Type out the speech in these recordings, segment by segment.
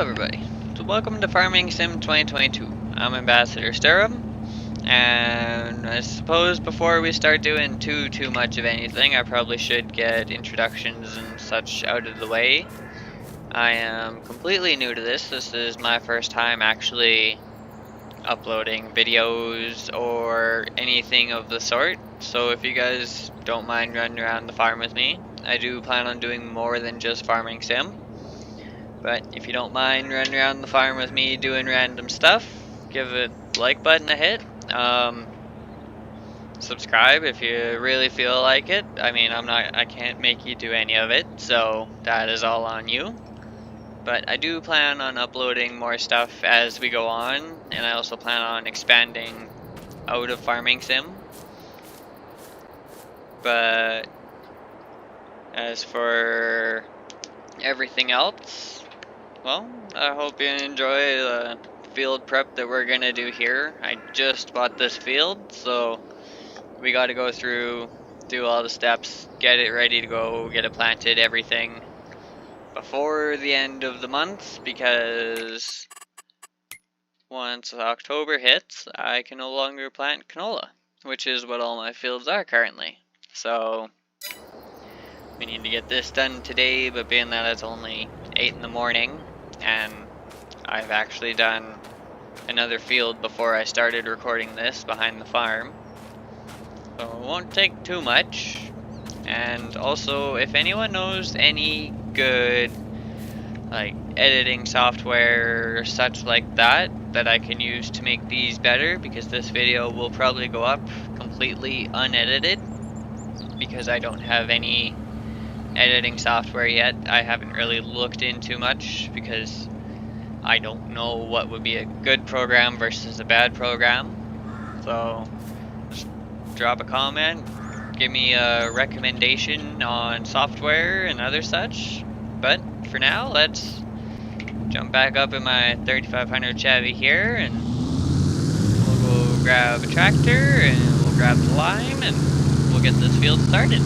everybody, so welcome to Farming Sim 2022. I'm Ambassador Sturham, and I suppose before we start doing too much of anything, I probably should get introductions and such out of the way. I am completely new to this. This is my first time actually uploading videos or anything of the sort, so if you guys don't mind running around the farm with me, I do plan on doing more than just Farming Sim. But if you don't mind running around the farm with me doing random stuff, give it like button a hit. Subscribe if you really feel like it. I mean, I can't make you do any of it, so that is all on you. But I do plan on uploading more stuff as we go on, and I also plan on expanding out of Farming Sim. But as for everything else, well, I hope you enjoy the field prep that we're gonna do here. I just bought this field, so we gotta go through, do all the steps, get it ready to go, get it planted, everything before the end of the month, because once October hits, I can no longer plant canola, which is what all my fields are currently. So we need to get this done today, but being that it's only 8 in the morning, and I've actually done another field before I started recording this behind the farm, so it won't take too much. And also, if anyone knows any good like editing software or such like that I can use to make these better, because this video will probably go up completely unedited because I don't have any editing software yet. I haven't really looked into much because I don't know what would be a good program versus a bad program. So just drop a comment, give me a recommendation on software and other such. But for now, let's jump back up in my 3500 Chevy here, and we'll go grab a tractor and we'll grab the lime and we'll get this field started.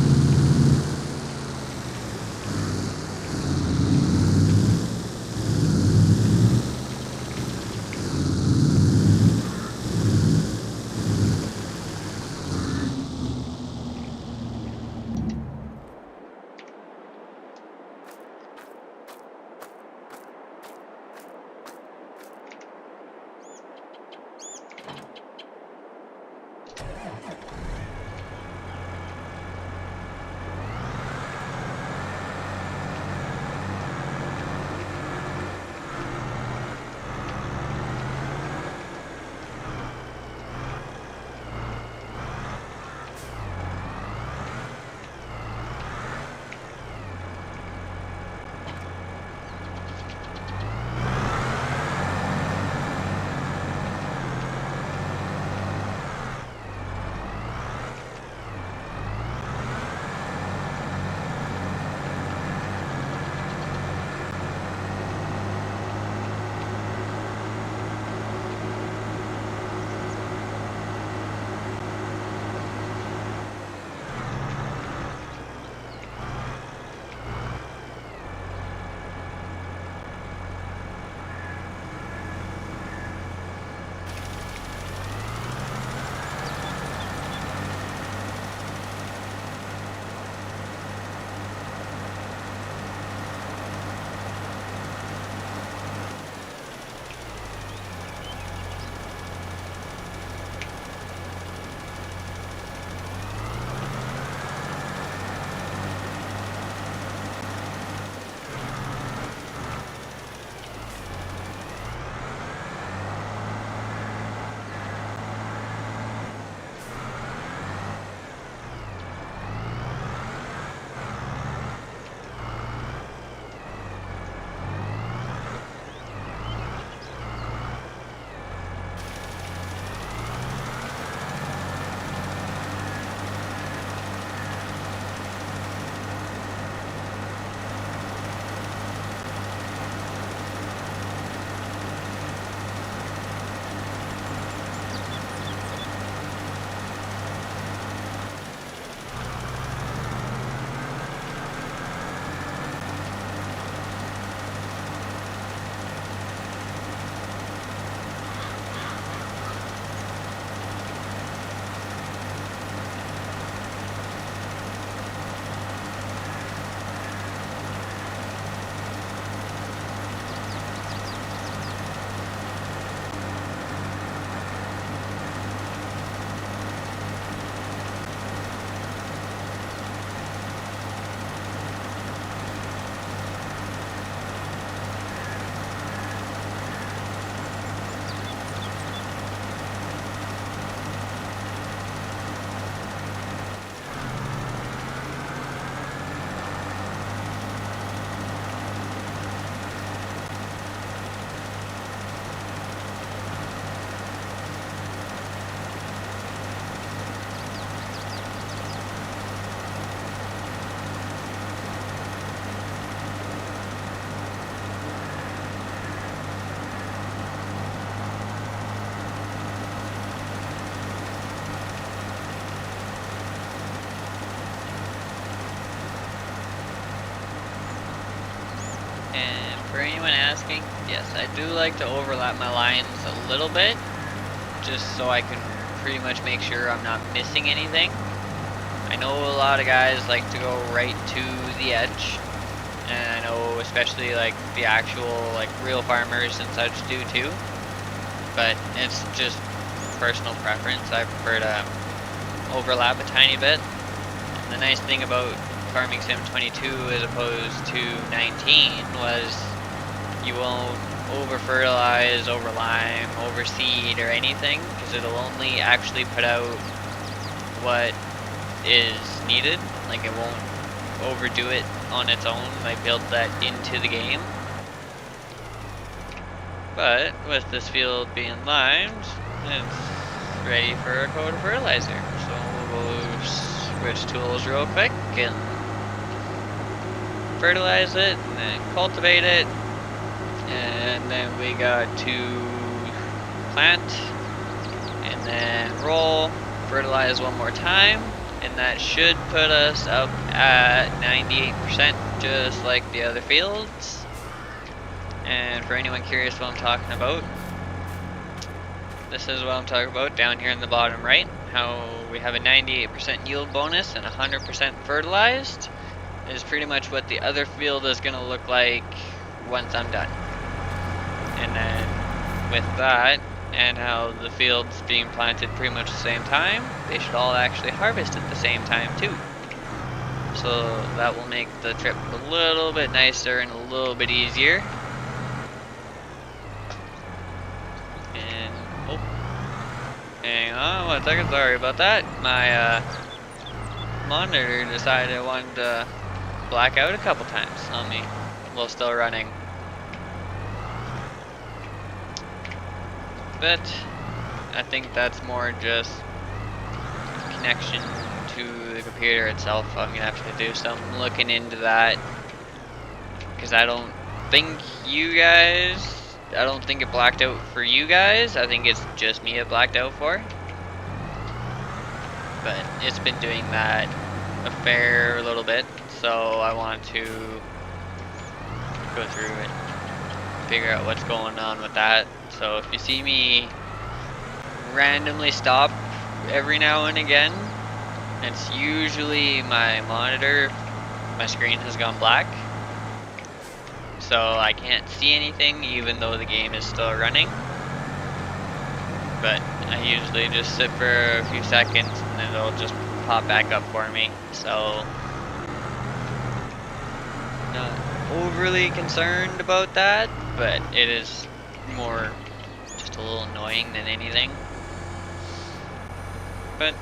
And for anyone asking, yes, I do like to overlap my lines a little bit, just so I can pretty much make sure I'm not missing anything. I know a lot of guys like to go right to the edge, and I know especially like the actual like real farmers and such do too, but it's just personal preference. I prefer to overlap a tiny bit. And the nice thing about Farming Sim 22 as opposed to 19 was you won't over fertilize, over lime, over seed or anything, because it'll only actually put out what is needed. Like, it won't overdo it on its own. I built that into the game. But with this field being limed, it's ready for a coat of fertilizer. So we'll go switch tools real quick and fertilize it and then cultivate it, and then we got to plant and then roll, fertilize one more time, and that should put us up at 98% just like the other fields. And for anyone curious what I'm talking about, this is what I'm talking about down here in the bottom right, how we have a 98% yield bonus and 100% fertilized is pretty much what the other field is going to look like once I'm done. And then with that, and how the field's being planted pretty much the same time, they should all actually harvest at the same time too. So that will make the trip a little bit nicer and a little bit easier. And, oh, hang on 1 second, sorry about that. My monitor decided it wanted to black out a couple times on me while still running. But I think that's more just connection to the computer itself. I'm gonna have to do some looking into that, because I don't think it blacked out for you guys. I think it's just me it blacked out for. But it's been doing that a fair little bit, so I want to go through and figure out what's going on with that. So if you see me randomly stop every now and again, it's usually my monitor, my screen has gone black, so I can't see anything even though the game is still running. But I usually just sit for a few seconds and then it'll just pop back up for me. So not overly concerned about that, but it is more just a little annoying than anything. But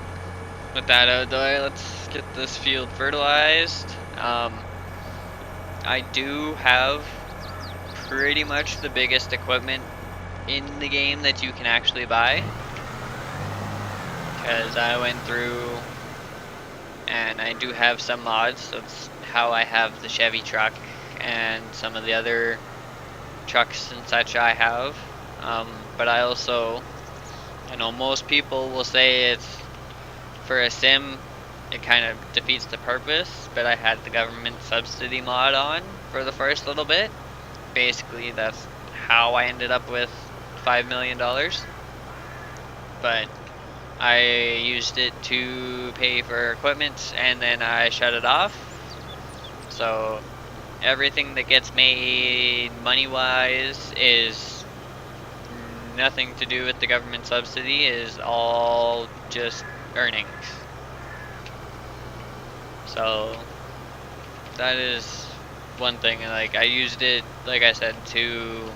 with that out of the way, let's get this field fertilized. I do have pretty much the biggest equipment in the game that you can actually buy, because I went through and I do have some mods. That's how I have the Chevy truck and some of the other trucks and such I have. But I know most people will say it's for a sim, it kind of defeats the purpose, but I had the government subsidy mod on for the first little bit. Basically, that's how I ended up with $5 million. But I used it to pay for equipment and then I shut it off. So everything that gets made money-wise is nothing to do with the government subsidy, is all just earnings. So that is one thing. Like, I used it, like I said, to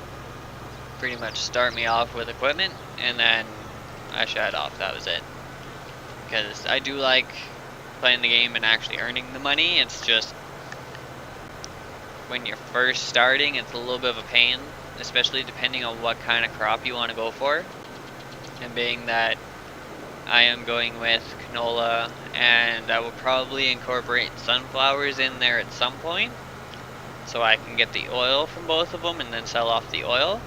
pretty much start me off with equipment, and then I shut it off. That was it. Because I do like playing the game and actually earning the money. It's just when you're first starting, it's a little bit of a pain, especially depending on what kind of crop you want to go for. And being that I am going with canola, and I will probably incorporate sunflowers in there at some point, so I can get the oil from both of them and then sell off the oil.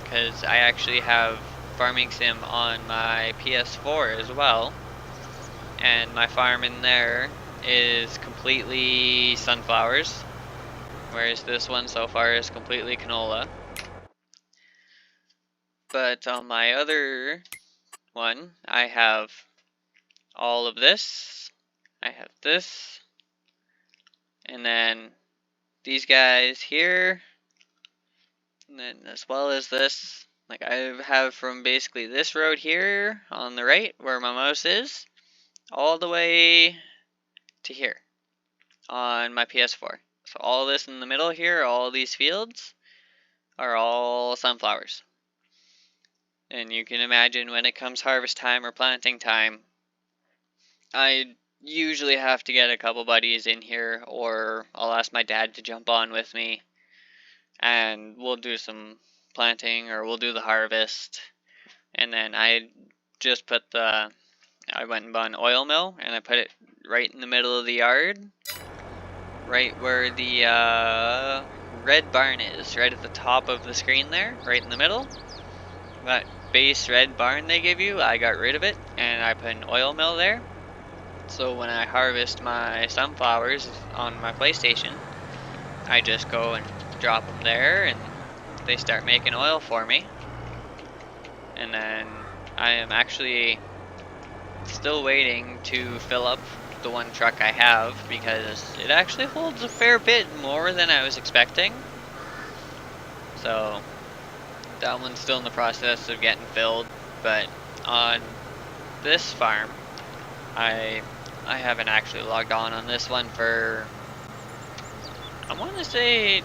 Because I actually have Farming Sim on my PS4 as well, and my farm in there is completely sunflowers. whereas this one so far is completely canola. But on my other one, I have all of this. I have this. And then these guys here. And then as well as this. Like I have from basically this road here on the right where my mouse is, all the way to here on my PS4. So all this in the middle here, all these fields, are all sunflowers. And you can imagine when it comes harvest time or planting time, I usually have to get a couple buddies in here, or I'll ask my dad to jump on with me, and we'll do some planting, or we'll do the harvest. And then I went and bought an oil mill, and I put it right in the middle of the yard, right where the red barn is, right at the top of the screen there, right in the middle. That base red barn they give you, I got rid of it, and I put an oil mill there. So when I harvest my sunflowers on my PlayStation, I just go and drop them there, and they start making oil for me. And then I am actually still waiting to fill up the one truck I have, because it actually holds a fair bit more than I was expecting. So that one's still in the process of getting filled. But on this farm, I haven't actually logged on this one for, I want to say,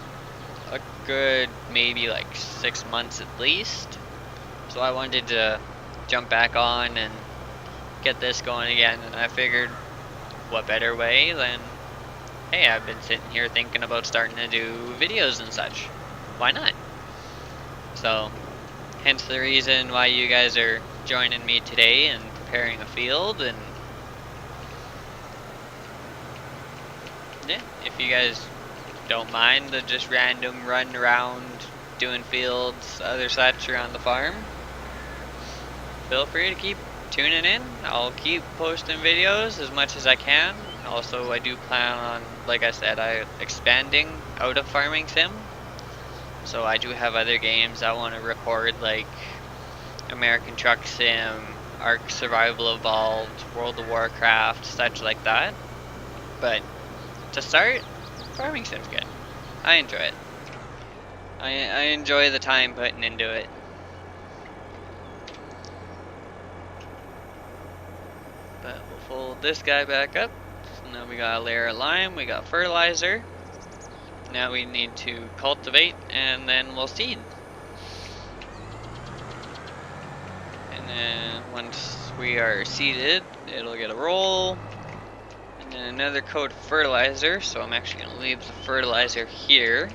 a good maybe like 6 months at least. So I wanted to jump back on and get this going again, and I figured what better way than, hey, I've been sitting here thinking about starting to do videos and such. Why not? So hence the reason why you guys are joining me today and preparing a field. And yeah, if you guys don't mind the just random run around doing fields, other such around the farm, feel free to keep tuning in. I'll keep posting videos as much as I can. Also, I do plan on, like I said, expanding out of Farming Sim. So I do have other games I want to record, like American Truck Sim, Ark Survival Evolved, World of Warcraft, such like that. But to start, Farming Sim's good. I enjoy it. I enjoy the time putting into it. But we'll fold this guy back up. So now we got a layer of lime, we got fertilizer. Now we need to cultivate, and then we'll seed. And then once we are seeded, it'll get a roll. And then another coat of fertilizer, so I'm actually going to leave the fertilizer here.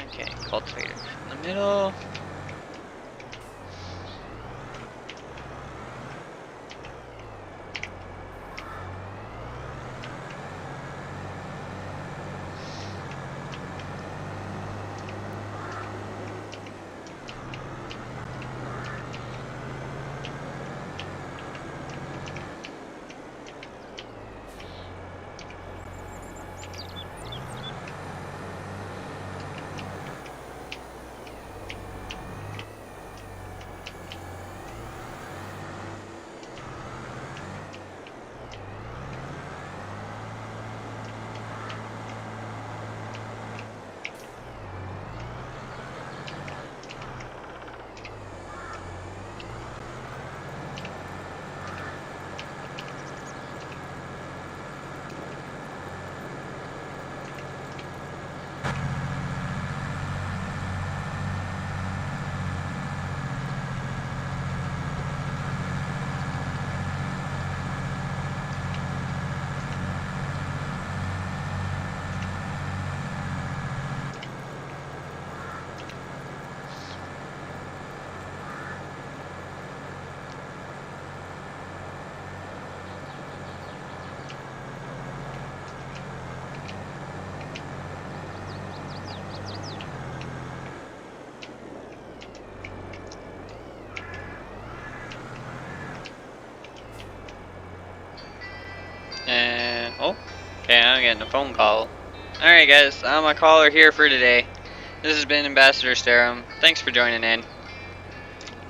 Okay, cultivator in the middle. Okay, I'm getting a phone call. Alright guys, I'm a caller here for today. This has been Ambassador Sterum. Thanks for joining in.